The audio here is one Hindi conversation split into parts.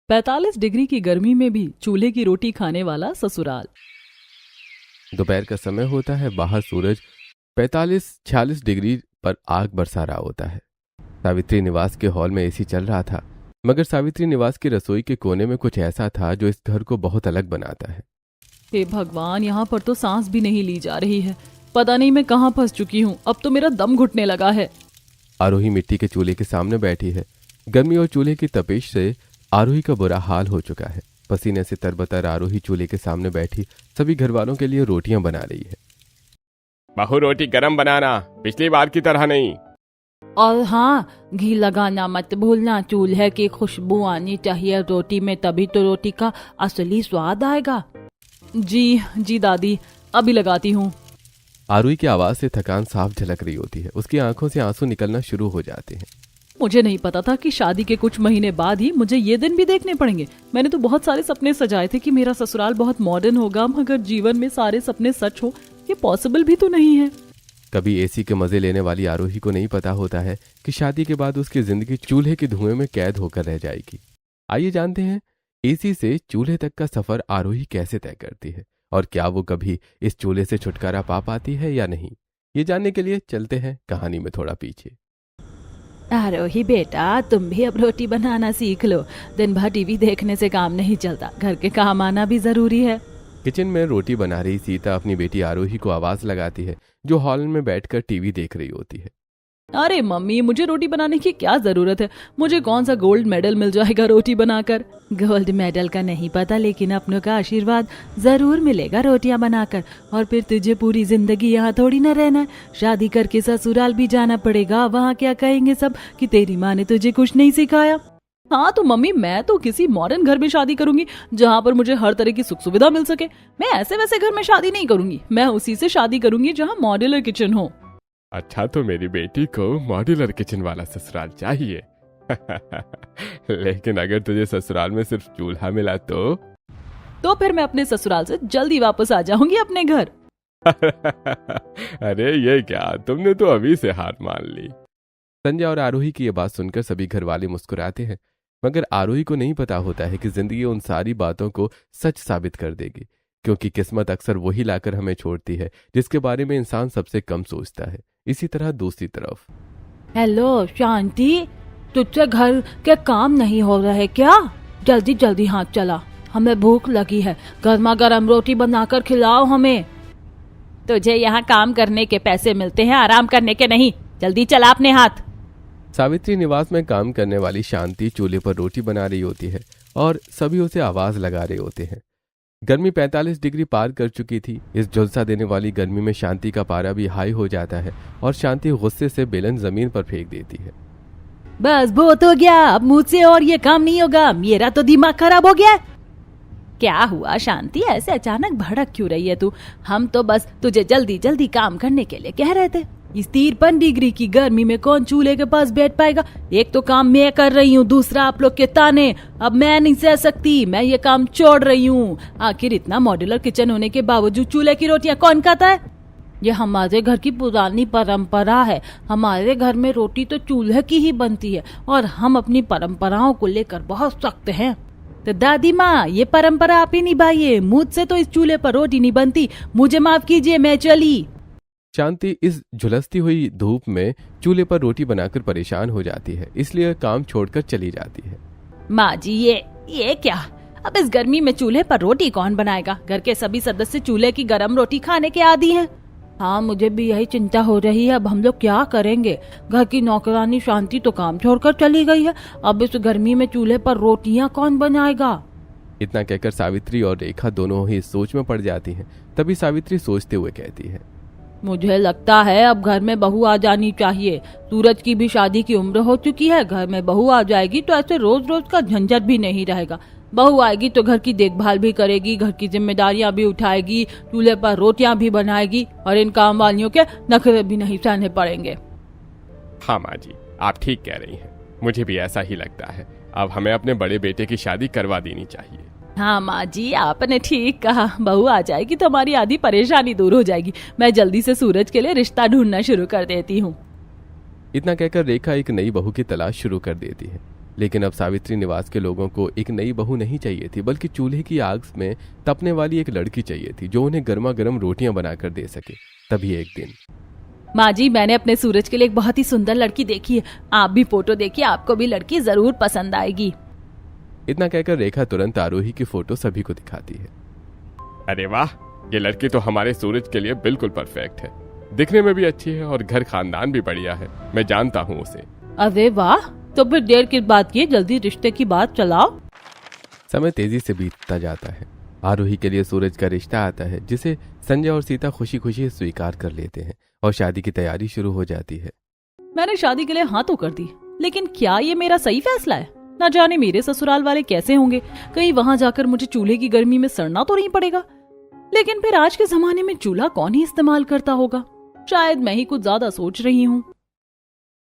45 डिग्री की गर्मी में भी चूल्हे की रोटी खाने वाला ससुराल। दोपहर का समय होता है। बाहर सूरज 45-46 डिग्री पर आग बरसा रहा होता है। सावित्री निवास के हॉल में एसी चल रहा था, मगर सावित्री निवास की रसोई के कोने में कुछ ऐसा था जो इस घर को बहुत अलग बनाता है। हे भगवान, यहाँ पर तो सांस भी नहीं ली जा रही है। पता नहीं मैं कहाँ फंस चुकी हूँ। अब तो मेरा दम घुटने लगा है। आरोही मिट्टी के चूल्हे के सामने बैठी है। गर्मी और चूल्हे की तपिश से आरोही का बुरा हाल हो चुका है। पसीने से तरबतर आरोही चूल्हे के सामने बैठी सभी घरवालों के लिए रोटियां बना रही है। बहू, रोटी गरम बनाना, पिछली बार की तरह नहीं। और हाँ, घी लगाना मत भूलना। चूल्हे की खुशबू आनी चाहिए रोटी में, तभी तो रोटी का असली स्वाद आएगा। जी दादी, अभी लगाती हूँ। आरोही की आवाज से थकान साफ झलक रही होती है। उसकी आंखों से आंसू निकलना शुरू हो जाते हैं। मुझे नहीं पता था कि शादी के कुछ महीने बाद ही मुझे ये दिन भी देखने पड़ेंगे। मैंने तो बहुत सारे सपने सजाए थे कि मेरा ससुराल बहुत मॉडर्न होगा, मगर जीवन में सारे सपने सच हो ये पॉसिबल भी तो नहीं है। कभी एसी के मजे लेने वाली आरोही को नहीं पता होता है कि शादी के बाद उसकी जिंदगी चूल्हे के धुएं में कैद होकर रह जाएगी। आइए जानते हैं एसी से चूल्हे तक का सफर आरोही कैसे तय करती है और क्या वो कभी इस चूल्हे से छुटकारा पा पाती है या नहीं। ये जानने के लिए चलते हैं कहानी में थोड़ा पीछे। आरोही बेटा, तुम भी अब रोटी बनाना सीख लो। दिन भर टीवी देखने से काम नहीं चलता, घर के काम आना भी जरूरी है। किचन में रोटी बना रही सीता अपनी बेटी आरोही को आवाज लगाती है, जो हॉल में बैठकर टीवी देख रही होती है। अरे मम्मी, मुझे रोटी बनाने की क्या जरूरत है? मुझे कौन सा गोल्ड मेडल मिल जाएगा रोटी बनाकर? गोल्ड मेडल का नहीं पता, लेकिन अपनों का आशीर्वाद जरूर मिलेगा रोटियां बनाकर। और फिर तुझे पूरी जिंदगी यहाँ थोड़ी न रहना है। शादी करके ससुराल भी जाना पड़ेगा। वहाँ क्या कहेंगे सब कि तेरी माँ ने तुझे कुछ नहीं सिखाया। हाँ तो मम्मी, मैं तो किसी मॉडर्न घर में शादी करूंगी जहाँ पर मुझे हर तरह की सुख सुविधा मिल सके। मैं ऐसे वैसे घर में शादी नहीं करूंगी। मैं उसी से शादी करूंगी जहाँ मॉड्यूलर किचन हो। अच्छा, तो मेरी बेटी को मॉड्यूलर किचन वाला ससुराल चाहिए। लेकिन अगर तुझे ससुराल में सिर्फ चूल्हा मिला तो फिर मैं अपने ससुराल से जल्दी वापस आ जाऊंगी अपने घर। अरे ये क्या, तुमने तो अभी से हार मान ली। संजय और आरोही की ये बात सुनकर सभी घर वाले मुस्कुराते हैं, मगर आरोही को नहीं पता होता है कि जिंदगी उन सारी बातों को सच साबित कर देगी, क्योंकि किस्मत अक्सर वही लाकर हमें छोड़ती है जिसके बारे में इंसान सबसे कम सोचता है। इसी तरह दूसरी तरफ। हेलो शांति, तुझसे घर के काम नहीं हो रहे क्या? जल्दी जल्दी हाथ चला, हमें भूख लगी है। गर्मा गर्म रोटी बनाकर खिलाओ हमें। तुझे यहाँ काम करने के पैसे मिलते हैं, आराम करने के नहीं। जल्दी चला अपने हाथ। सावित्री निवास में काम करने वाली शांति चूल्हे पर रोटी बना रही होती है और सभी उसे आवाज लगा रहे होते हैं। गर्मी 45 डिग्री पार कर चुकी थी। इस झुलसा देने वाली गर्मी में शांति का पारा भी हाई हो जाता है और शांति गुस्से से बेलन जमीन पर फेंक देती है। बस बहुत हो गया, अब मुझसे और ये काम नहीं होगा। मेरा तो दिमाग खराब हो गया। क्या हुआ शांति, ऐसे अचानक भड़क क्यों रही है तू? हम तो बस तुझे जल्दी जल्दी काम करने के लिए कह रहे थे। इस 53 डिग्री की गर्मी में कौन चूल्हे के पास बैठ पाएगा? एक तो काम मैं कर रही हूँ, दूसरा आप लोग के ताने। अब मैं नहीं सह सकती, मैं ये काम छोड़ रही हूँ। आखिर इतना मॉड्यूलर किचन होने के बावजूद चूल्हे की रोटियां कौन खाता है? ये हमारे घर की पुरानी परंपरा है। हमारे घर में रोटी तो चूल्हे की ही बनती है और हम अपनी परंपराओं को लेकर बहुत सख्त हैं। तो दादी माँ, ये परंपरा आप ही निभाइए। मुझसे तो इस चूल्हे पर रोटी नहीं बनती। मुझे माफ कीजिए, मैं चली। शांति इस झुलसती हुई धूप में चूल्हे पर रोटी बनाकर परेशान हो जाती है, इसलिए काम छोड़कर चली जाती है। माँ जी, ये क्या? अब इस गर्मी में चूल्हे पर रोटी कौन बनाएगा? घर के सभी सदस्य चूल्हे की गरम रोटी खाने के आदी हैं। हाँ, मुझे भी यही चिंता हो रही है। अब हम लोग क्या करेंगे? घर की नौकरानी शांति तो काम छोड़कर चली गई है। अब इस गर्मी में चूल्हे पर रोटियां कौन बनाएगा? इतना कहकर सावित्री और रेखा दोनों ही सोच में पड़ जाती हैं। तभी सावित्री सोचते हुए कहती है, मुझे लगता है अब घर में बहू आ जानी चाहिए। सूरज की भी शादी की उम्र हो चुकी है। घर में बहू आ जाएगी तो ऐसे रोज रोज का झंझट भी नहीं रहेगा। बहू आएगी तो घर की देखभाल भी करेगी, घर की जिम्मेदारियां भी उठाएगी, चूल्हे पर रोटियां भी बनाएगी और इन काम वालियों के नखरे भी नहीं सहने पड़ेंगे। हाँ माँ जी, आप ठीक कह रही हैं। मुझे भी ऐसा ही लगता है। अब हमें अपने बड़े बेटे की शादी करवा देनी चाहिए। हाँ माँ जी, आपने ठीक कहा। बहू आ जाएगी तो हमारी आधी परेशानी दूर हो जाएगी। मैं जल्दी से सूरज के लिए रिश्ता ढूंढना शुरू कर देती हूँ। इतना कहकर रेखा एक नई बहू की तलाश शुरू कर देती है। लेकिन अब सावित्री निवास के लोगों को एक नई बहू नहीं चाहिए थी, बल्कि चूल्हे की आग में तपने वाली एक लड़की चाहिए थी जो उन्हें गर्मा गर्म रोटियां बनाकर दे सके। तभी एक दिन, माँ जी, मैंने अपने सूरज के लिए एक बहुत ही सुंदर लड़की देखी है, आप भी फोटो देखिए, आपको भी लड़की जरूर पसंद आएगी। इतना कहकर रेखा तुरंत आरोही की फोटो सभी को दिखाती है। अरे वाह, ये लड़की तो हमारे सूरज के लिए बिल्कुल परफेक्ट है। दिखने में भी अच्छी है और घर खानदान भी बढ़िया है। मैं जानता हूँ उसे। अरे वाह, तो फिर देर की बात की, जल्दी रिश्ते की बात चलाओ। समय तेजी से बीतता जाता है। आरोही के लिए सूरज का रिश्ता आता है जिसे संजय और सीता खुशी खुशी स्वीकार कर लेते हैं और शादी की तैयारी शुरू हो जाती है। मैंने शादी के लिए हाँ तो कर दी, लेकिन क्या ये मेरा सही फैसला है? ना जाने मेरे ससुराल वाले कैसे होंगे, कहीं वहां जाकर मुझे चूल्हे की गर्मी में सड़ना तो नहीं पड़ेगा। लेकिन फिर आज के जमाने में चूल्हा कौन ही इस्तेमाल करता होगा? शायद मैं ही कुछ ज्यादा सोच रही हूँ।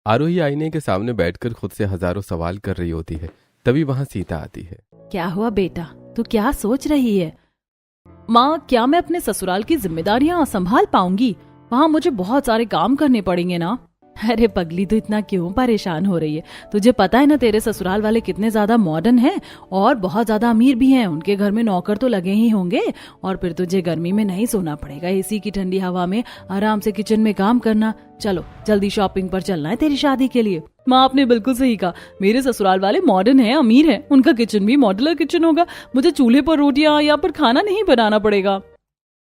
आरोही आईने के सामने बैठकर खुद से हजारों सवाल कर रही होती है। तभी वहां सीता आती है। क्या हुआ बेटा, तू क्या सोच रही है? माँ, क्या मैं अपने ससुराल की जिम्मेदारियां संभाल पाऊंगी? वहाँ मुझे बहुत सारे काम करने पड़ेंगे ना। अरे पगली, तो इतना क्यों परेशान हो रही है? तुझे पता है ना तेरे ससुराल वाले कितने ज्यादा मॉडर्न हैं और बहुत ज्यादा अमीर भी हैं। उनके घर में नौकर तो लगे ही होंगे और फिर तुझे गर्मी में नहीं सोना पड़ेगा, एसी की ठंडी हवा में आराम से किचन में काम करना। चलो जल्दी शॉपिंग पर चलना है तेरी शादी के लिए। माँ, आपने बिल्कुल सही कहा, मेरे ससुराल वाले मॉडर्न हैं, अमीर हैं, उनका किचन भी मॉड्यूलर किचन होगा। मुझे चूल्हे पर रोटियां या फिर खाना नहीं बनाना पड़ेगा।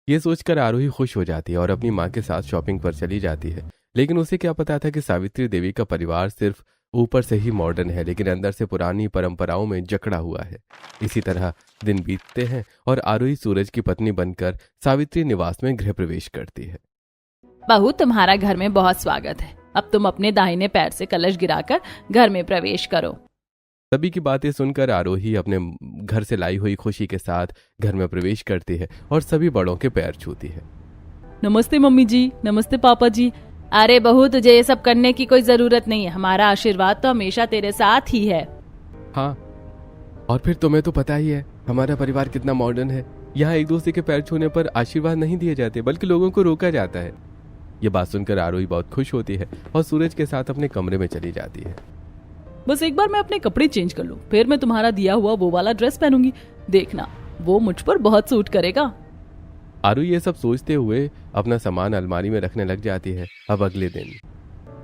ये सोचकर आरोही खुश हो जाती है और अपनी माँ के साथ शॉपिंग पर चली जाती है। लेकिन उसे क्या पता था कि सावित्री देवी का परिवार सिर्फ ऊपर से ही मॉडर्न है, लेकिन अंदर से पुरानी परंपराओं में जकड़ा हुआ है। इसी तरह दिन बीतते हैं और आरोही सूरज की पत्नी बनकर सावित्री निवास में गृह प्रवेश करती है। बहू, तुम्हारा घर में बहुत स्वागत है। अब तुम अपने दाहिने पैर से कलश गिराकर घर में प्रवेश करो। सभी की बातें सुनकर आरोही अपने घर से लाई हुई खुशी के साथ घर में प्रवेश करती है और सभी बड़ों के पैर छूती है। नमस्ते मम्मी जी, नमस्ते पापा जी। अरे बहू, तुझे ये सब करने की कोई जरूरत नहीं है, हमारा आशीर्वाद तो हमेशा तेरे साथ ही है। हाँ, और फिर तुम्हें तो पता ही है हमारा परिवार कितना मॉडर्न है। यहाँ एक दूसरे के पैर छूने पर आशीर्वाद नहीं दिए जाते, बल्कि लोगों को रोका जाता है। ये बात सुनकर आरोही बहुत खुश होती है और सूरज के साथ अपने कमरे में चली जाती है। बस एक बार मैं अपने कपड़े चेंज कर लूं, फिर मैं तुम्हारा दिया हुआ वो वाला ड्रेस पहनूंगी। देखना, वो मुझ पर बहुत सूट करेगा। आरोही ये सब सोचते हुए अपना सामान अलमारी में रखने लग जाती है। अब अगले दिन,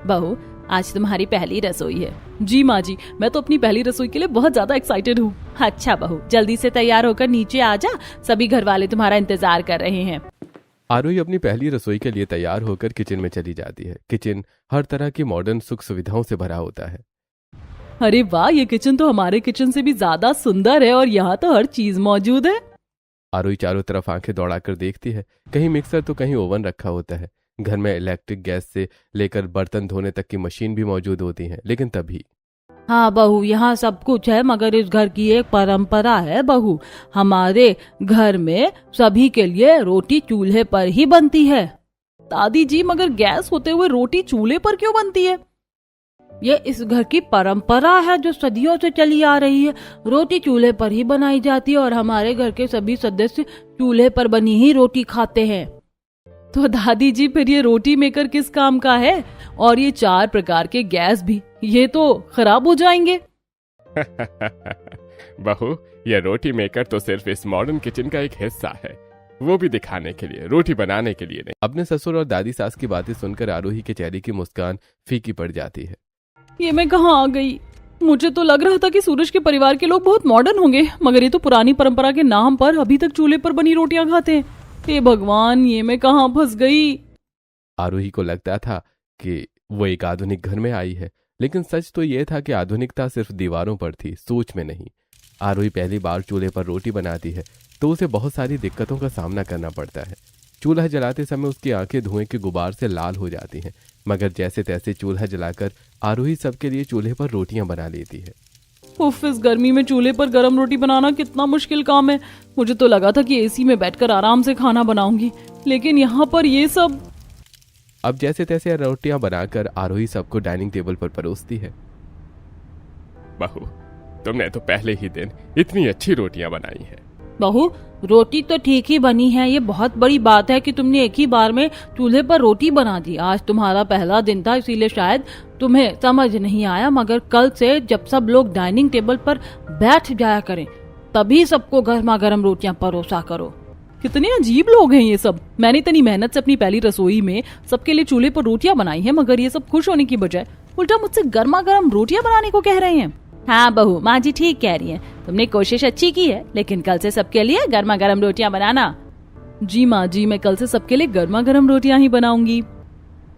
बहू, आज तुम्हारी पहली रसोई है। जी माँ जी, मैं तो अपनी पहली रसोई के लिए बहुत ज्यादा एक्साइटेड हूँ। अच्छा बहू, जल्दी से तैयार होकर नीचे आ जा, सभी घर वाले तुम्हारा इंतजार कर रहे हैं। आरोही अपनी पहली रसोई के लिए तैयार होकर किचन में चली जाती है। किचन हर तरह की मॉडर्न सुख सुविधाओं से भरा होता है। अरे वाह, ये किचन तो हमारे किचन से भी ज्यादा सुंदर है और यहाँ तो हर चीज मौजूद है। आरोही चारों तरफ आंखें दौड़ाकर देखती है। कहीं मिक्सर तो कहीं ओवन रखा होता है। घर में इलेक्ट्रिक गैस से लेकर बर्तन धोने तक की मशीन भी मौजूद होती है। लेकिन तभी, हाँ बहू, यहाँ सब कुछ है, मगर इस घर की एक परंपरा है बहू। हमारे घर में सभी के लिए रोटी चूल्हे पर ही बनती है। दादी जी, मगर गैस होते हुए रोटी चूल्हे पर क्यों बनती है? ये इस घर की परंपरा है जो सदियों से चली आ रही है। रोटी चूल्हे पर ही बनाई जाती है और हमारे घर के सभी सदस्य चूल्हे पर बनी ही रोटी खाते हैं। तो दादी जी, फिर ये रोटी मेकर किस काम का है? और ये 4 प्रकार के गैस भी, ये तो खराब हो जाएंगे। बहू, ये रोटी मेकर तो सिर्फ इस मॉडर्न किचन का एक हिस्सा है, वो भी दिखाने के लिए, रोटी बनाने के लिए नहीं। अपने ससुर और दादी सास की बातें सुनकर आरोही के चेहरे की मुस्कान फीकी पड़ जाती है। ये मैं कहाँ आ गई? मुझे तो लग रहा था कि सूरज के परिवार के लोग बहुत मॉडर्न होंगे, मगर ये तो पुरानी परंपरा के नाम पर अभी तक चूल्हे पर बनी रोटियां खाते हैं। हे भगवान, ये मैं कहाँ फंस गई? आरोही को लगता था कि वो एक आधुनिक घर में आई है, लेकिन सच तो ये था कि आधुनिकता सिर्फ दीवारों पर थी, सोच में नहीं। आरोही पहली बार चूल्हे पर रोटी बनाती है तो उसे बहुत सारी दिक्कतों का सामना करना पड़ता है। चूल्हा जलाते समय उसकी आंखें धुएं के गुबार से लाल हो जाती हैं, मगर जैसे तैसे चूल्हा जलाकर आरोही सबके लिए चूल्हे पर रोटियां बना लेती है। उफ, इस गर्मी में चूल्हे पर गरम रोटी बनाना कितना मुश्किल काम है। मुझे तो लगा था कि एसी में बैठकर आराम से खाना बनाऊंगी, लेकिन यहाँ पर ये सब। अब जैसे तैसे रोटियां बनाकर आरोही सबको डाइनिंग टेबल पर परोसती है। बहू, तुमने तो पहले ही दिन इतनी अच्छी रोटियां बनाई हैं। बहू, रोटी तो ठीक ही बनी है। ये बहुत बड़ी बात है कि तुमने एक ही बार में चूल्हे पर रोटी बना दी। आज तुम्हारा पहला दिन था, इसीलिए शायद तुम्हें समझ नहीं आया, मगर कल से जब सब लोग डाइनिंग टेबल पर बैठ जाया करें, तभी सबको गर्मा गर्म रोटियां परोसा करो। कितने अजीब लोग हैं ये सब। मैंने इतनी मेहनत से अपनी पहली रसोई में सबके लिए चूल्हे पर रोटियां बनाई हैं, मगर ये सब खुश होने की बजाय उल्टा मुझसे गर्मा गर्म रोटियां बनाने को कह रहे हैं। हाँ बहू, माँ जी ठीक कह रही हैं। तुमने कोशिश अच्छी की है, लेकिन कल से सबके लिए गर्मा गर्म रोटियां बनाना। जी माँ जी, मैं कल से सबके लिए गर्मा गर्म रोटियां ही बनाऊंगी।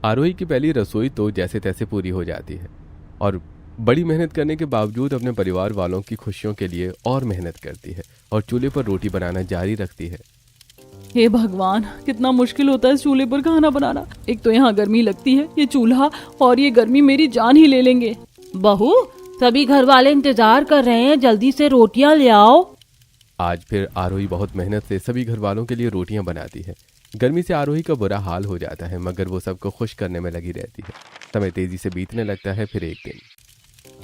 आरोही की पहली रसोई तो जैसे तैसे पूरी हो जाती है और बड़ी मेहनत करने के बावजूद अपने परिवार वालों की खुशियों के लिए और मेहनत करती है और चूल्हे पर रोटी बनाना जारी रखती है। हे भगवान, कितना मुश्किल होता है इस चूल्हे पर खाना बनाना। एक तो यहाँ गर्मी लगती है, ये चूल्हा और ये गर्मी मेरी जान ही ले लेंगे। बहू, सभी घर वाले इंतजार कर रहे हैं, जल्दी से रोटियां ले आओ। आज फिर आरोही बहुत मेहनत से सभी घर वालों के लिए रोटियां बनाती है। गर्मी से आरोही का बुरा हाल हो जाता है, मगर वो सबको खुश करने में लगी रहती है। समय तेजी से बीतने लगता है। फिर एक दिन,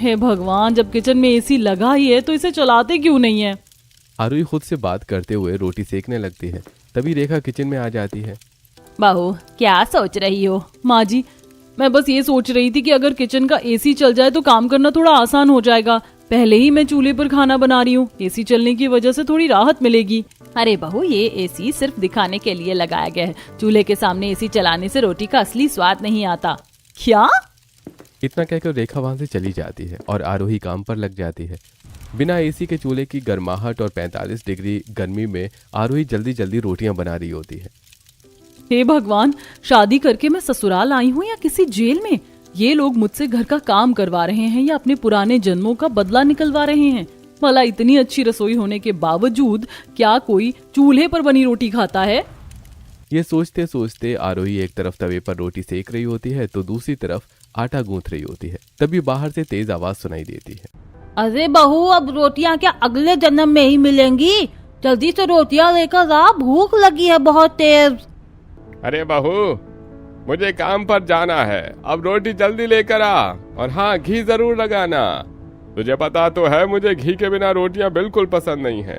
हे भगवान, जब किचन में एसी लगा ही है तो इसे चलाते क्यों नहीं है। आरोही खुद से बात करते हुए रोटी सेकने लगती है। तभी रेखा किचन में आ जाती है। बहू, क्या सोच रही हो? माँ जी, मैं बस ये सोच रही थी कि अगर किचन का एसी चल जाए तो काम करना थोड़ा आसान हो जाएगा। पहले ही मैं चूल्हे पर खाना बना रही हूँ, एसी चलने की वजह से थोड़ी राहत मिलेगी। अरे बहू, ये एसी सिर्फ दिखाने के लिए लगाया गया है। चूल्हे के सामने एसी चलाने से रोटी का असली स्वाद नहीं आता। क्या? इतना कहकर रेखा वहां से चली जाती है और आरोही काम पर लग जाती है। बिना एसी के चूल्हे की गर्माहट और 45 डिग्री गर्मी में आरोही जल्दी जल्दी रोटियां बना रही होती है। हे भगवान, शादी करके मैं ससुराल आई हूँ या किसी जेल में? ये लोग मुझसे घर का काम करवा रहे हैं या अपने पुराने जन्मों का बदला निकलवा रहे हैं? भला इतनी अच्छी रसोई होने के बावजूद क्या कोई चूल्हे पर बनी रोटी खाता है? ये सोचते सोचते आरोही एक तरफ तवे पर रोटी सेक रही होती है तो दूसरी तरफ आटा गूंथ रही होती है। तभी बाहर से तेज आवाज सुनाई देती है। अरे बहू, अब रोटियां क्या अगले जन्म में ही मिलेंगी? जल्दी से रोटियां लेकर आ, भूख लगी है बहुत तेज। अरे बहू, मुझे काम पर जाना है, अब रोटी जल्दी लेकर आ। और हाँ, घी जरूर लगाना। तुझे पता तो है मुझे घी के बिना रोटियां बिल्कुल पसंद नहीं है।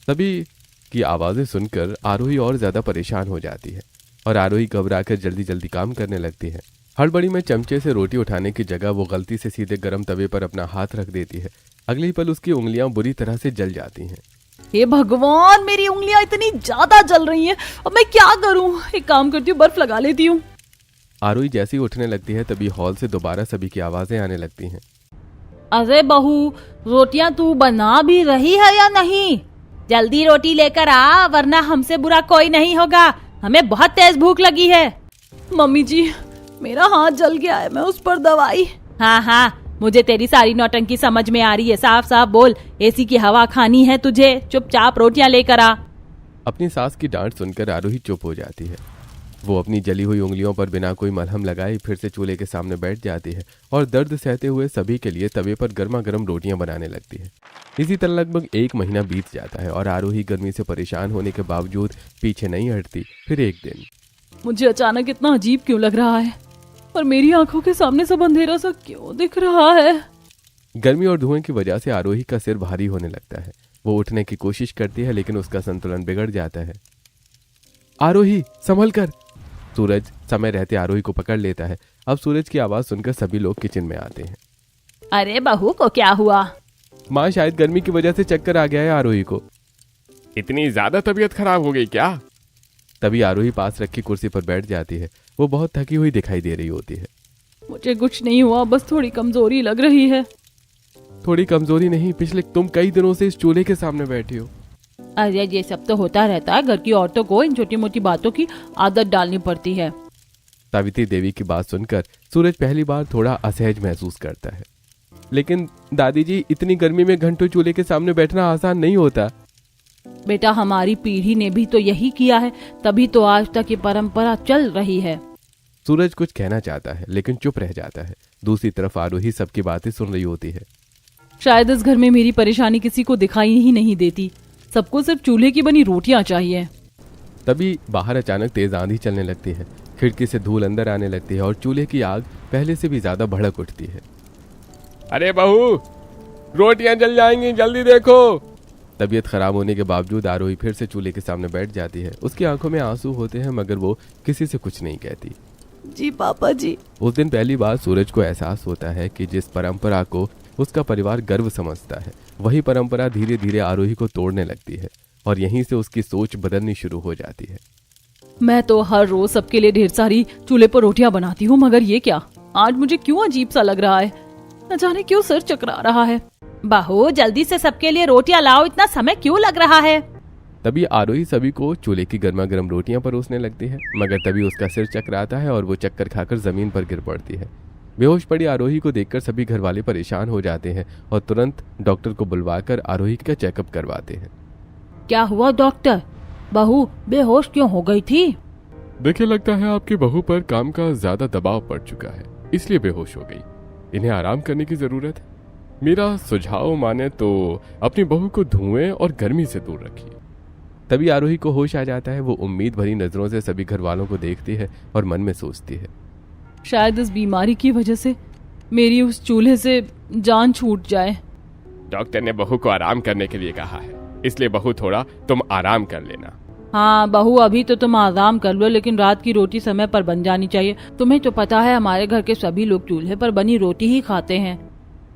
तभी की आवाजें सुनकर आरोही और ज्यादा परेशान हो जाती है और आरोही घबराकर जल्दी जल्दी काम करने लगती है। हड़बड़ी में चमचे से रोटी उठाने की जगह वो गलती से सीधे गर्म तवे पर अपना हाथ रख देती है। अगले ही पल उसकी उंगलियां बुरी तरह से जल जाती हैं। हे भगवान, मेरी उंगलियां इतनी ज्यादा जल रही हैं, अब मैं क्या करूं? एक काम करती हूँ, बर्फ लगा लेती हूँ। आरोही जैसे ही उठने लगती है तभी हॉल से दोबारा सभी की आवाजें आने लगती हैं। अरे बहू, रोटियां तू बना भी रही है या नहीं? जल्दी रोटी लेकर आ, वरना हमसे बुरा कोई नहीं होगा। हमें बहुत तेज भूख लगी है। मम्मी जी, मेरा हाथ जल गया है, मैं उस पर दवाई। हाँ हाँ, मुझे तेरी सारी नौटंकी समझ में आ रही है। साफ साफ बोल, एसी की हवा खानी है तुझे? चुपचाप रोटियां लेकर आ। अपनी सास की डांट सुनकर आरोही चुप हो जाती है। वो अपनी जली हुई उंगलियों पर बिना कोई मलहम लगाए फिर से चूल्हे के सामने बैठ जाती है और दर्द सहते हुए सभी के लिए तवे पर गर्मा गर्म रोटियां बनाने लगती है। इसी तरह लगभग 1 महीना बीत जाता है और आरोही गर्मी से परेशान होने के बावजूद पीछे नहीं हटती। फिर एक दिन, मुझे अचानक इतना अजीब क्यों लग रहा है और मेरी आंखों के सामने सब अंधेरा सा क्यों दिख रहा है? गर्मी और धुएं की वजह से आरोही का सिर भारी होने लगता है। वो उठने की कोशिश करती है लेकिन उसका संतुलन बिगड़ जाता है। आरोही, संभल कर! सूरज समय रहते आरोही को पकड़ लेता है। अब सूरज की आवाज सुनकर सभी लोग किचन में आते हैं। अरे बहू को क्या हुआ? माँ, शायद गर्मी की वजह से चक्कर आ गया है आरोही को। इतनी ज्यादा तबीयत खराब हो गई क्या? तभी आरोही पास रखी कुर्सी पर बैठ जाती है। वो बहुत थकी हुई दिखाई दे रही होती है। मुझे कुछ नहीं हुआ, बस थोड़ी कमजोरी लग रही है। थोड़ी कमजोरी नहीं, पिछले तुम कई दिनों से इस चूल्हे के सामने बैठी हो। अरे ये सब तो होता रहता है। घर की औरतों को इन छोटी मोटी बातों की आदत डालनी पड़ती है। सावित्री देवी की बात सुनकर सूरज पहली बार थोड़ा असहज महसूस करता है। लेकिन दादी जी, इतनी गर्मी में घंटों चूल्हे के सामने बैठना आसान नहीं होता। बेटा, हमारी पीढ़ी ने भी तो यही किया है, तभी तो आज तक ये परंपरा चल रही है। सूरज कुछ कहना चाहता है लेकिन चुप रह जाता है। दूसरी तरफ आरोही सबकी बातें सुन रही होती है। शायद इस घर में मेरी परेशानी किसी को दिखाई ही नहीं देती। सबको सिर्फ चूल्हे की बनी रोटियां चाहिए। तभी बाहर अचानक तेज आंधी चलने लगती है। खिड़की से धूल अंदर आने लगती है और चूल्हे की आग पहले से भी ज्यादा भड़क उठती है। अरे बहू, रोटियां जल जाएंगी, जल्दी देखो। तबीयत खराब होने के बावजूद आरोही फिर से चूल्हे के सामने बैठ जाती है। उसकी आंखों में आंसू होते हैं मगर वो किसी से कुछ नहीं कहती। जी पापा जी। उस दिन पहली बार सूरज को एहसास होता है कि जिस परंपरा को उसका परिवार गर्व समझता है वही परंपरा धीरे धीरे आरोही को तोड़ने लगती है और यहीं से उसकी सोच बदलनी शुरू हो जाती है। मैं तो हर रोज सबके लिए ढेर सारी चूल्हे पर रोटियां बनाती हूँ, मगर ये क्या, आज मुझे क्यों अजीब सा लग रहा है। न जाने क्यों सर चकरा रहा है। बहू जल्दी से सबके लिए रोटियां लाओ, इतना समय क्यों लग रहा है। तभी आरोही सभी को चूल्हे की गर्मा गर्म रोटियां परोसने लगती है मगर तभी उसका सिर चकराता है और वो चक्कर खाकर जमीन पर गिर पड़ती है। बेहोश पड़ी आरोही को देखकर सभी घर वाले परेशान हो जाते हैं और तुरंत डॉक्टर को बुलवाकर आरोही का चेकअप करवाते हैं। क्या हुआ डॉक्टर, बहू बेहोश क्यों हो गई थी। देखिए, लगता है आपकी बहू पर काम का ज्यादा दबाव पड़ चुका है, इसलिए बेहोश हो गई। इन्हें आराम करने की जरूरत है। मेरा सुझाव माने तो अपनी बहू को धुएं और गर्मी से दूर रखिए। तभी आरोही को होश आ जाता है। वो उम्मीद भरी नजरों से सभी घर वालों को देखती है और मन में सोचती है, शायद इस बीमारी की वजह से मेरी उस चूल्हे से जान छूट जाए। डॉक्टर ने बहू को आराम करने के लिए कहा है, इसलिए बहू थोड़ा तुम आराम कर लेना। हाँ बहू अभी तो तुम आराम कर लो, लेकिन रात की रोटी समय पर बन जानी चाहिए। तुम्हें तो पता है हमारे घर के सभी लोग चूल्हे पर बनी रोटी ही खाते हैं।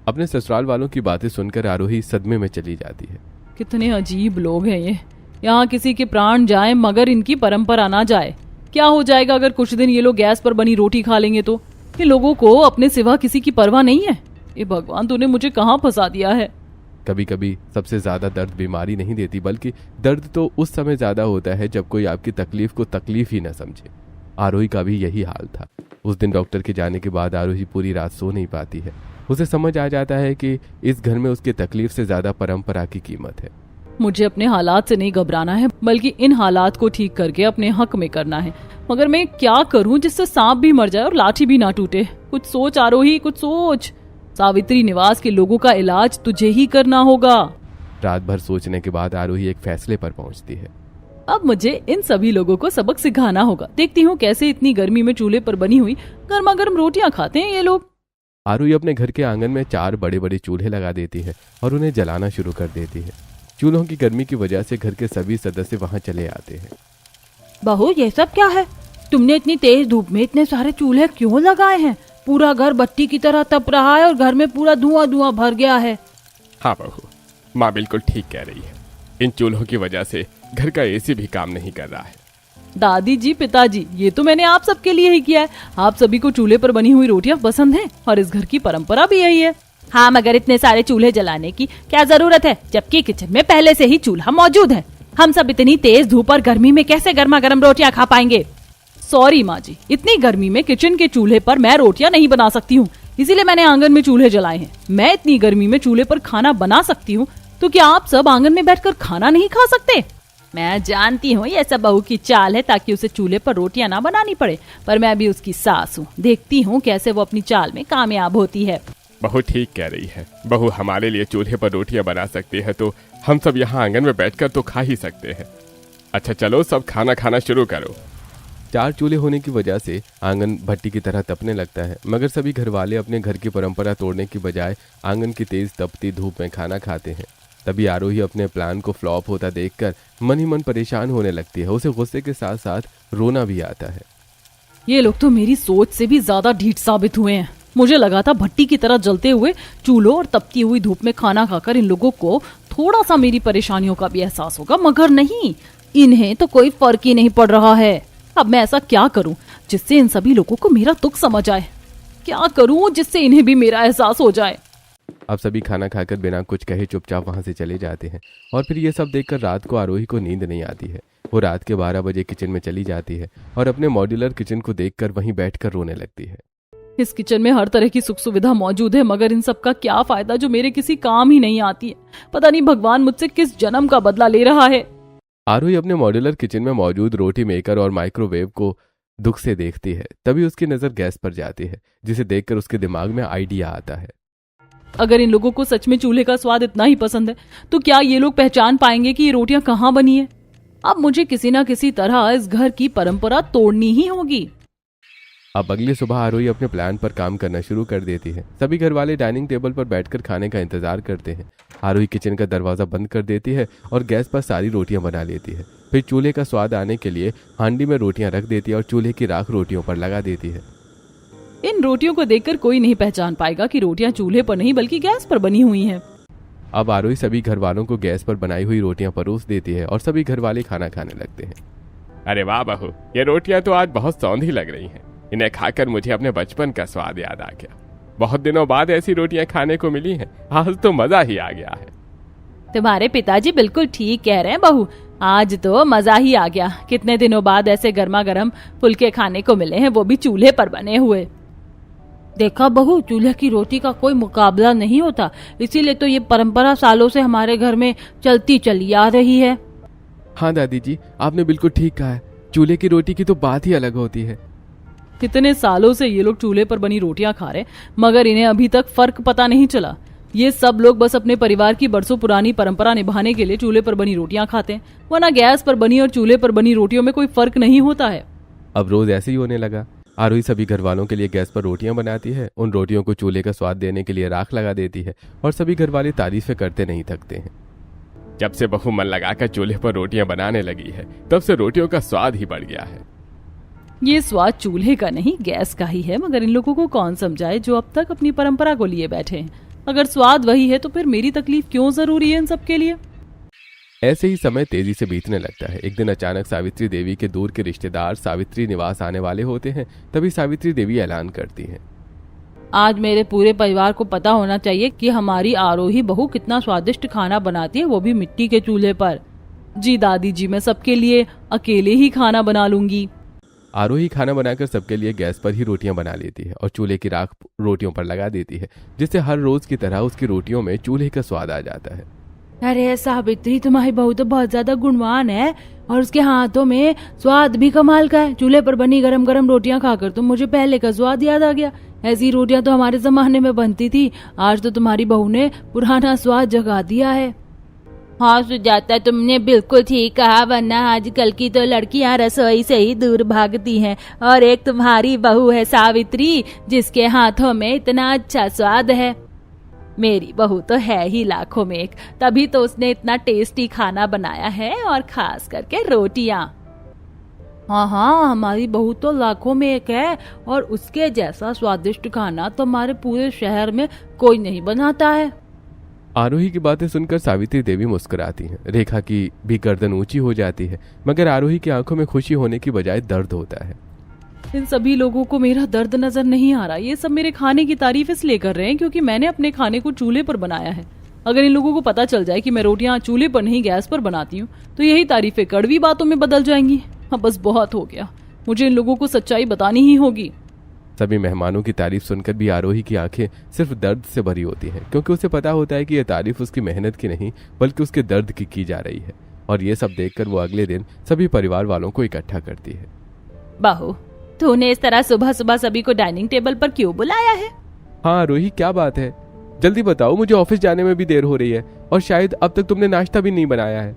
अपने ससुराल वालों की बातें सुनकर आरोही सदमे में चली जाती है। कितने अजीब लोग हैं ये। यहाँ किसी के प्राण जाए मगर इनकी परंपरा ना जाए। क्या हो जाएगा अगर कुछ दिन ये लोग गैस पर बनी रोटी खा लेंगे तो। ये लोगों को अपने सिवा किसी की परवाह नहीं है। ये भगवान तूने मुझे कहाँ फंसा दिया है। कभी कभी सबसे ज्यादा दर्द बीमारी नहीं देती, बल्कि दर्द तो उस समय ज्यादा होता है जब कोई आपकी तकलीफ को तकलीफ ही न समझे। आरोही का भी यही हाल था। उस दिन डॉक्टर के जाने के बाद आरोही पूरी रात सो नहीं पाती है। उसे समझ आ जाता है कि इस घर में उसकी तकलीफ से ज्यादा परंपरा की कीमत है। मुझे अपने हालात से नहीं घबराना है, बल्कि इन हालात को ठीक करके अपने हक में करना है। मगर मैं क्या करूं जिससे सांप भी मर जाए और लाठी भी ना टूटे। कुछ सोच आरोही, कुछ सोच। सावित्री निवास के लोगों का इलाज तुझे ही करना होगा। रात भर सोचने के बाद आरोही एक फैसले पर पहुंचती है। अब मुझे इन सभी लोगों को सबक सिखाना होगा। देखती हूँ कैसे इतनी गर्मी में चूल्हे पर बनी हुई गर्मा गर्म रोटियां खाते हैं ये लोग। आरोही अपने घर के आंगन में 4 बड़े बड़े चूल्हे लगा देती है और उन्हें जलाना शुरू कर देती है। चूल्हों की गर्मी की वजह से घर के सभी सदस्य वहां चले आते हैं। बहू ये सब क्या है, तुमने इतनी तेज धूप में इतने सारे चूल्हे क्यों लगाए हैं। पूरा घर भट्टी की तरह तप रहा है और घर में पूरा धुआं धुआं भर गया है। हाँ बहू, माँ बिल्कुल ठीक कह रही है। इन चूल्हों की वजह से घर का एसी भी काम नहीं कर रहा है। दादी जी, पिताजी, ये तो मैंने आप सबके लिए ही किया है। आप सभी को चूल्हे पर बनी हुई रोटियां पसंद हैं और इस घर की परंपरा भी यही है। हाँ मगर इतने सारे चूल्हे जलाने की क्या जरूरत है, जबकि किचन में पहले से ही चूल्हा मौजूद है। हम सब इतनी तेज धूप और गर्मी में कैसे गर्मा गर्म रोटियां खा पाएंगे। सॉरी माँ जी, इतनी गर्मी में किचन के चूल्हे पर मैं रोटियां नहीं बना सकती हूँ, इसीलिए मैंने आंगन में चूल्हे जलाए हैं। मैं इतनी गर्मी में चूल्हे पर खाना बना सकती हूँ, तो क्या आप सब आंगन में बैठकर खाना नहीं खा सकते। मैं जानती हूँ ये सब बहू की चाल है ताकि उसे चूल्हे पर रोटियां ना बनानी पड़े, पर मैं भी उसकी सास हूँ। देखती हूँ कैसे वो अपनी चाल में कामयाब होती है। बहू ठीक कह रही है। बहू हमारे लिए चूल्हे पर रोटियां बना सकती है तो हम सब यहाँ आंगन में बैठकर तो खा ही सकते हैं। अच्छा चलो सब खाना खाना शुरू करो। 4 चूल्हे होने की वजह से आंगन भट्टी की तरह तपने लगता है मगर सभी घर वाले अपने घर की परंपरा तोड़ने की बजाय आंगन की तेज तपती धूप में खाना खाते हैं। तभी आरोही अपने प्लान को फ्लॉप होता देखकर मन ही मन परेशान होने लगती है। उसे गुस्से के साथ साथ रोना भी आता है। ये लोग तो मेरी सोच से भी ज्यादा ढीठ साबित हुए हैं। मुझे लगा था भट्टी की तरह जलते हुए चूल्हों और तपती हुई धूप में खाना खाकर इन लोगों को थोड़ा सा मेरी परेशानियों का भी एहसास होगा, मगर नहीं, इन्हें तो कोई फर्क ही नहीं पड़ रहा है। अब मैं ऐसा क्या करूं जिससे इन सभी लोगों को मेरा दुख समझ आए। क्या करूं जिससे इन्हें भी मेरा एहसास हो जाए। अब सभी खाना खाकर बिना कुछ कहे चुपचाप वहां से चले जाते हैं और फिर ये सब देखकर रात को आरोही को नींद नहीं आती है। वो रात के 12 बजे किचन में चली जाती है और अपने मॉड्यूलर किचन को देखकर वहीं बैठकर रोने लगती है। इस किचन में हर तरह की सुख सुविधा मौजूद है, मगर इन सब का क्या फायदा जो मेरे किसी काम ही नहीं आती है। पता नहीं भगवान मुझसे किस जन्म का बदला ले रहा है। आरोही अपने मॉड्यूलर किचन में मौजूद रोटी मेकर और माइक्रोवेव को दुख से देखती है। तभी उसकी नजर गैस पर जाती है, जिसे देखकर उसके दिमाग में आइडिया आता है। अगर इन लोगों को सच में चूल्हे का स्वाद इतना ही पसंद है तो क्या ये लोग पहचान पाएंगे कि ये रोटियां कहाँ बनी है। अब मुझे किसी ना किसी तरह इस घर की परंपरा तोड़नी ही होगी। अब अगली सुबह आरोही अपने प्लान पर काम करना शुरू कर देती है। सभी घर वाले डाइनिंग टेबल पर बैठकर खाने का इंतजार करते हैं। आरोही किचन का दरवाजा बंद कर देती है और गैस पर सारी रोटियां बना लेती है। फिर चूल्हे का स्वाद आने के लिए हांडी में रोटियां रख देती है और चूल्हे की राख रोटियों पर लगा देती है। इन रोटियों को देखकर कोई नहीं पहचान पाएगा कि रोटियां चूल्हे पर नहीं बल्कि गैस पर बनी हुई हैं। अब आरोही सभी घर वालों को गैस पर बनाई हुई रोटियां परोस देती है और सभी घर वाले खाना खाने लगते हैं। अरे वाह बहू, ये रोटियां तो आज बहुत सौंधी लग रही हैं। इन्हें खाकर मुझे अपने बचपन का स्वाद याद आ गया। बहुत दिनों बाद ऐसी रोटियां खाने को मिली हैं। आज तो मजा ही आ गया है। तुम्हारे पिताजी बिल्कुल ठीक कह रहे हैं बहू, आज तो मजा ही आ गया। कितने दिनों बाद ऐसे गर्मा गर्म फुलके खाने को मिले हैं, वो भी चूल्हे पर बने हुए। देखा बहू, चूल्हे की रोटी का कोई मुकाबला नहीं होता, इसीलिए तो ये परंपरा सालों से हमारे घर में चलती चली आ रही है। हाँ दादी जी, आपने बिल्कुल ठीक कहा है। चूल्हे की रोटी की तो बात ही अलग होती है। कितने सालों से ये लोग चूल्हे पर बनी रोटियां खा रहे, मगर इन्हें अभी तक फर्क पता नहीं चला। ये सब लोग बस अपने परिवार की बरसों पुरानी परंपरा निभाने के लिए चूल्हे पर बनी रोटियां खाते हैं, वरना गैस पर बनी और चूल्हे पर बनी रोटियों में कोई फर्क नहीं होता है। अब रोज ऐसे ही होने लगा। आरोही सभी घर वालों के लिए गैस पर रोटियां बनाती है, उन रोटियों को चूल्हे का स्वाद देने के लिए राख लगा देती है और सभी घर वाले तारीफें करते नहीं थकते हैं। जब से बहू मन लगाकर चूल्हे पर रोटियां बनाने लगी है, तब से रोटियों का स्वाद ही बढ़ गया है। ये स्वाद चूल्हे का नहीं गैस का ही है, मगर इन लोगों को कौन समझाए जो अब तक अपनी परंपरा को लिए बैठे हैं। अगर स्वाद वही है तो फिर मेरी तकलीफ क्यों जरूरी है इन सब के लिए। ऐसे ही समय तेजी से बीतने लगता है। एक दिन अचानक सावित्री देवी के दूर के रिश्तेदार सावित्री निवास आने वाले होते हैं। तभी सावित्री देवी ऐलान करती हैं, आज मेरे पूरे परिवार को पता होना चाहिए कि हमारी आरोही बहू कितना स्वादिष्ट खाना बनाती है, वो भी मिट्टी के चूल्हे पर। जी दादी जी, मैं सबके लिए अकेले ही खाना बना लूंगी। आरोही खाना बनाकर सबके लिए गैस पर ही रोटियां बना लेती है और चूल्हे की राख रोटियों पर लगा देती है, जिससे हर रोज की तरह उसकी रोटियों में चूल्हे का स्वाद आ जाता है। अरे सावित्री, तुम्हारी बहू तो बहुत ज्यादा गुणवान है और उसके हाथों में स्वाद भी कमाल का है। चूल्हे पर बनी गरम गरम रोटियां खाकर तो मुझे पहले का स्वाद याद आ गया। ऐसी रोटियां तो हमारे जमाने में बनती थी, आज तो तुम्हारी बहू ने पुराना स्वाद जगा दिया है। हाँ सुजाता, तुमने बिल्कुल ठीक कहा, वरना आजकल की तो लड़कियां रसोई से ही दूर भागती हैं। और एक तुम्हारी बहू है सावित्री, जिसके हाथों में इतना अच्छा स्वाद है। मेरी बहू तो है ही लाखों में एक, तभी तो उसने इतना टेस्टी खाना बनाया है, और खास करके रोटियां। हाँ, हमारी बहू तो लाखों में एक है, और उसके जैसा स्वादिष्ट खाना तो हमारे पूरे शहर में कोई नहीं बनाता है। आरोही की बातें सुनकर सावित्री देवी मुस्कुराती हैं। रेखा की भी गर्दन ऊंची हो जाती है, मगर आरोही की आंखों में खुशी होने की बजाय दर्द होता है। इन सभी लोगों को मेरा दर्द नजर नहीं आ रहा। ये सब मेरे खाने की तारीफ इसलिए कर रहे हैं क्योंकि मैंने अपने खाने को चूल्हे पर बनाया है। अगर इन लोगों को पता चल जाए कि मैं रोटियां चूल्हे पर नहीं गैस पर बनाती हूँ, तो यही तारीफें कड़वी बातों में बदल जाएंगी। हाँ, बस बहुत हो गया, मुझे इन लोगों को सच्चाई बतानी ही होगी। सभी मेहमानों की तारीफ सुनकर भी आरोही की आंखें सिर्फ दर्द से भरी होती हैं, क्योंकि उसे पता होता है कि यह तारीफ उसकी मेहनत की नहीं बल्कि उसके दर्द की जा रही है। और ये सब देखकर वो अगले दिन सभी परिवार वालों को इकट्ठा करती है। बहू, तूने इस तरह सुबह सुबह सभी को डाइनिंग टेबल पर क्यों बुलाया है? हाँ आरोही, क्या बात है? जल्दी बताओ, मुझे ऑफिस जाने में भी देर हो रही है और शायद अब तक तुमने नाश्ता भी नहीं बनाया है।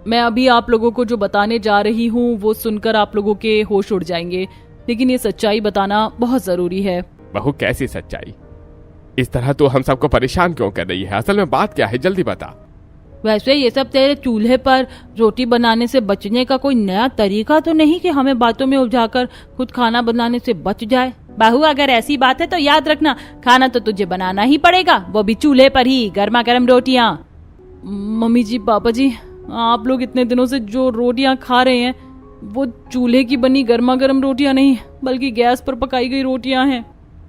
मैं अभी आप लोगों को जो बताने जा रही हूँ वो सुनकर आप लोगों के होश उड़ जाएंगे, लेकिन ये सच्चाई बताना बहुत जरूरी है। बहू, कैसी सच्चाई? इस तरह तो हम सबको परेशान क्यों कर रही है? असल में बात क्या है, जल्दी बता। वैसे ये सब तेरे चूल्हे पर रोटी बनाने से बचने का कोई नया तरीका तो नहीं कि हमें बातों में उलझाकर खुद खाना बनाने से बच जाए? बहू, अगर ऐसी बात है तो याद रखना, खाना तो तुझे बनाना ही पड़ेगा, वो भी चूल्हे पर ही, गर्मा गर्म रोटियां। मम्मी जी, पापा जी, आप लोग इतने दिनों से जो रोटियां खा रहे हैं वो चूल्हे की बनी गर्मा गर्म रोटियां नहीं बल्कि गैस पर पकाई गई रोटियां हैं।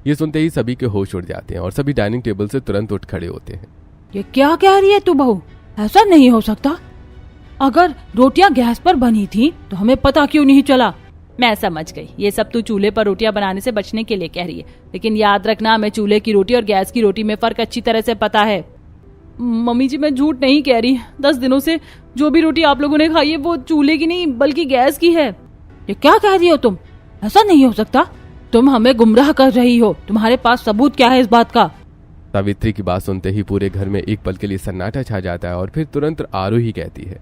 ये सुनते ही सभी के होश उड़ जाते हैं और सभी डाइनिंग टेबल से तुरंत उठ खड़े होते हैं। ये क्या कह रही है तू बहू? ऐसा नहीं हो सकता। अगर रोटियां गैस पर बनी थी तो हमें पता क्यों नहीं चला? मैं समझ गई, ये सब तू चूल्हे पर रोटियां बनाने से बचने के लिए कह रही है, लेकिन याद रखना, हमें चूल्हे की रोटी और गैस की रोटी में फर्क अच्छी तरह से पता है। मम्मी जी, मैं झूठ नहीं कह रही, 10 दिनों से जो भी रोटी आप लोगों ने खाई है वो चूल्हे की नहीं बल्कि गैस की है। ये क्या कह रही हो तुम? ऐसा नहीं हो सकता, तुम हमें गुमराह कर रही हो। तुम्हारे पास सबूत क्या है इस बात का? सावित्री की बात सुनते ही पूरे घर में एक पल के लिए सन्नाटा छा जाता है और फिर तुरंत आरोही कहती है,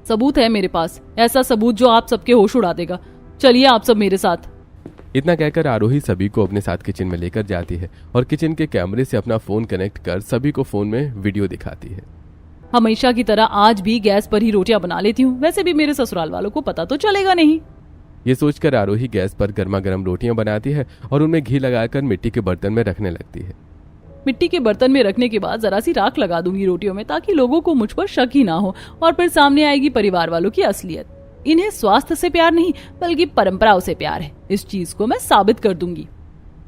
सबूत है मेरे पास, ऐसा सबूत जो आप सबके होश उड़ा देगा। चलिए आप सब मेरे साथ। इतना कहकर आरोही सभी को अपने साथ किचन में लेकर जाती है और किचन के कैमरे से अपना फोन कनेक्ट कर सभी को फोन में वीडियो दिखाती है। हमेशा की तरह आज भी गैस पर ही रोटियां बना लेती हूँ, वैसे भी मेरे ससुराल वालों को पता तो चलेगा नहीं। ये सोचकर आरोही गैस पर गर्मा गर्म रोटियां बनाती है और उनमें घी लगाकर मिट्टी के बर्तन में रखने लगती है। मिट्टी के बर्तन में रखने के बाद जरा सी राख लगा दूंगी रोटियों में, ताकि लोगों को मुझ पर शक ही ना हो, और फिर सामने आएगी परिवार वालों की असलियत। इन्हें स्वास्थ्य से प्यार नहीं बल्कि परंपराओं से प्यार है, इस चीज को मैं साबित कर दूंगी।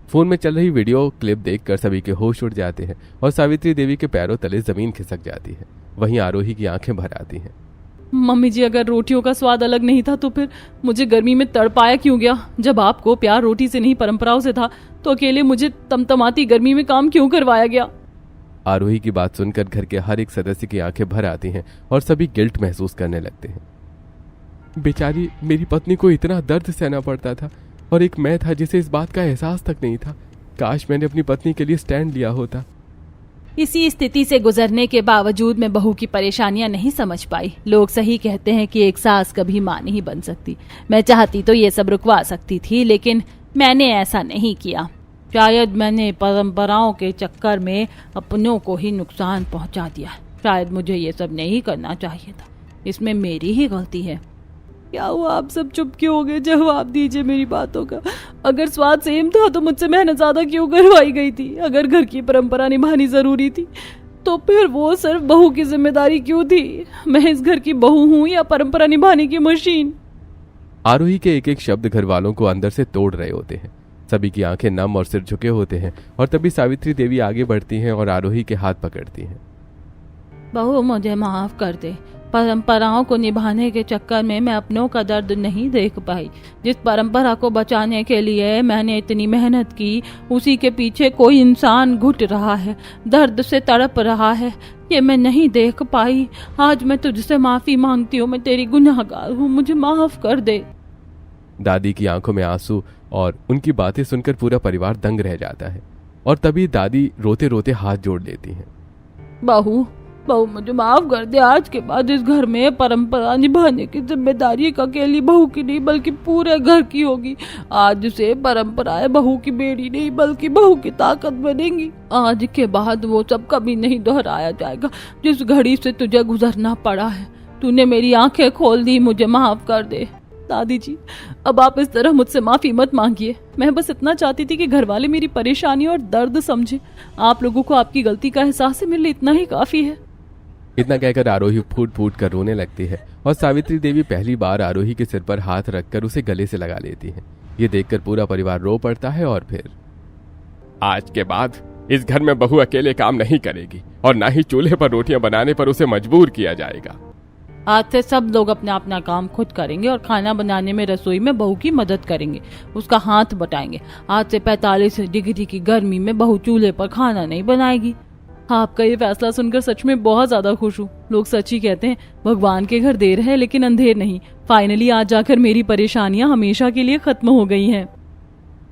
फोन में चल रही वीडियो क्लिप देखकर सभी के होश उड़ जाते हैं और सावित्री देवी के पैरों तले जमीन खिसक जाती है। वहीं आरोही की आंखें भर आती हैं। मम्मी जी, अगर रोटियों का स्वाद अलग नहीं था तो फिर मुझे गर्मी में तड़पाया क्यों गया? जब आपको प्यार रोटी से नहीं परंपराओं से था तो अकेले मुझे तमतमाती गर्मी में काम क्यों करवाया गया? आरोही की बात सुनकर घर के हर एक सदस्य की आंखें भर आती हैं और सभी गिल्ट महसूस करने लगते हैं। बेचारी मेरी पत्नी को इतना दर्द सहना पड़ता था और एक मैं था जिसे इस बात का एहसास तक नहीं था। काश मैंने अपनी पत्नी के लिए स्टैंड लिया होता। इसी स्थिति से गुजरने के बावजूद मैं बहू की परेशानियां नहीं समझ पाई। लोग सही कहते हैं कि एक सास कभी मां नहीं बन सकती। मैं चाहती तो ये सब रुकवा सकती थी, लेकिन मैंने ऐसा नहीं किया। शायद मैंने परंपराओं के चक्कर में अपनों को ही नुकसान पहुंचा दिया। शायद मुझे ये सब नहीं करना चाहिए था, इसमें मेरी ही गलती है। क्या हुआ, आप सब चुप क्यों हो गए? जवाब दीजिए मेरी बातों का। अगर स्वाद सेम था तो मुझसे मेहनत ज्यादा क्यों करवाई गई थी? अगर घर की परंपरा निभानी जरूरी थी तो फिर वो सिर्फ बहू की जिम्मेदारी क्यों थी? मैं इस घर की बहू हूं या परंपरा निभाने की मशीन? आरोही के एक एक शब्द घर वालों को अंदर से तोड़ रहे होते हैं। सभी की आंखें नम और सिर झुके होते हैं और तभी सावित्री देवी आगे बढ़ती हैं और आरोही के हाथ पकड़ती हैं। बहू, मुझे माफ कर दे। परंपराओं को निभाने के चक्कर में मैं अपनों का दर्द नहीं देख पाई। जिस परंपरा को बचाने के लिए मैंने इतनी मेहनत की, उसी के पीछे कोई इंसान घुट रहा है, दर्द से तड़प रहा है, ये मैं नहीं देख पाई। आज मैं तुझसे माफी मांगती हूँ, मैं तेरी गुनहगार हूँ, मुझे माफ कर दे। दादी की आंखों में आंसू और उनकी बातें सुनकर पूरा परिवार दंग रह जाता है और तभी दादी रोते रोते हाथ जोड़ लेती हैं। बहू, मुझे माफ कर दे। आज के बाद इस घर में परंपरा निभाने की जिम्मेदारी एक अकेली बहू की नहीं बल्कि पूरे घर की होगी। आज से परंपराएं बहू की बेड़ी नहीं बल्कि बहू की ताकत बनेंगी। आज के बाद वो सब कभी नहीं दोहराया जाएगा जिस घड़ी से तुझे गुजरना पड़ा है। तूने मेरी आंखें खोल दी, मुझे माफ कर दे। दादी जी, अब आप इस तरह मुझसे माफी मत मांगिए। मैं बस इतना चाहती थी कि घर वाले मेरी परेशानी और दर्द समझे। आप लोगों को आपकी गलती का एहसास मिल ले, इतना ही काफी है। इतना कहकर आरोही फूट फूट कर रोने लगती है और सावित्री देवी पहली बार आरोही के सिर पर हाथ रखकर उसे गले से लगा लेती है। ये देखकर पूरा परिवार रो पड़ता है और फिर आज के बाद इस घर में बहू अकेले काम नहीं करेगी और ना ही चूल्हे पर रोटियां बनाने पर उसे मजबूर किया जाएगा। आज से सब लोग अपना अपना काम खुद करेंगे और खाना बनाने में रसोई में बहू की मदद करेंगे, उसका हाथ बटाएंगे। आज से 45 डिग्री की गर्मी में बहू चूल्हे पर खाना नहीं बनाएगी। आपका ये फैसला सुनकर सच में बहुत ज्यादा खुश हूँ। लोग सच ही कहते हैं, भगवान के घर देर है लेकिन अंधेर नहीं। फाइनली आज जाकर मेरी परेशानियां हमेशा के लिए खत्म हो गई हैं।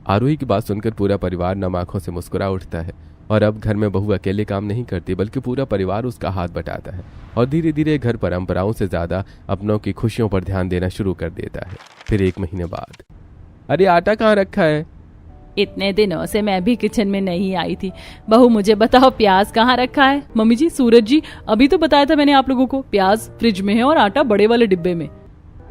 आरोही की बात सुनकर पूरा परिवार नम आंखों से मुस्कुरा उठता है और अब घर में बहू अकेले काम नहीं करती बल्कि पूरा परिवार उसका हाथ बटाता है और धीरे धीरे घर परंपराओं से ज्यादा अपनों की खुशियों पर ध्यान देना शुरू कर देता है। फिर 1 महीने बाद, अरे आटा कहाँ रखा है? इतने दिनों से मैं भी किचन में नहीं आई थी। बहू, मुझे बताओ प्याज कहाँ रखा है? मम्मी जी, सूरज जी, अभी तो बताया था मैंने आप लोगों को, प्याज फ्रिज में है और आटा बड़े वाले डिब्बे में।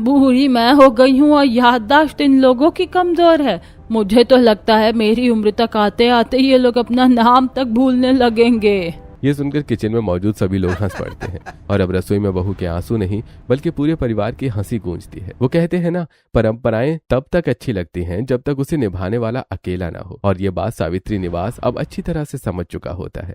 बूढ़ी मैं हो गई हूँ और याददाश्त इन लोगों की कमजोर है। मुझे तो लगता है मेरी उम्र तक आते आते ये लोग अपना नाम तक भूलने लगेंगे। ये सुनकर किचन में मौजूद सभी लोग हंस पड़ते हैं और अब रसोई में बहू के आंसू नहीं बल्कि पूरे परिवार की हंसी गूंजती है। वो कहते हैं ना, परंपराएं तब तक अच्छी लगती हैं जब तक उसे निभाने वाला अकेला ना हो, और ये बात सावित्री निवास अब अच्छी तरह से समझ चुका होता है।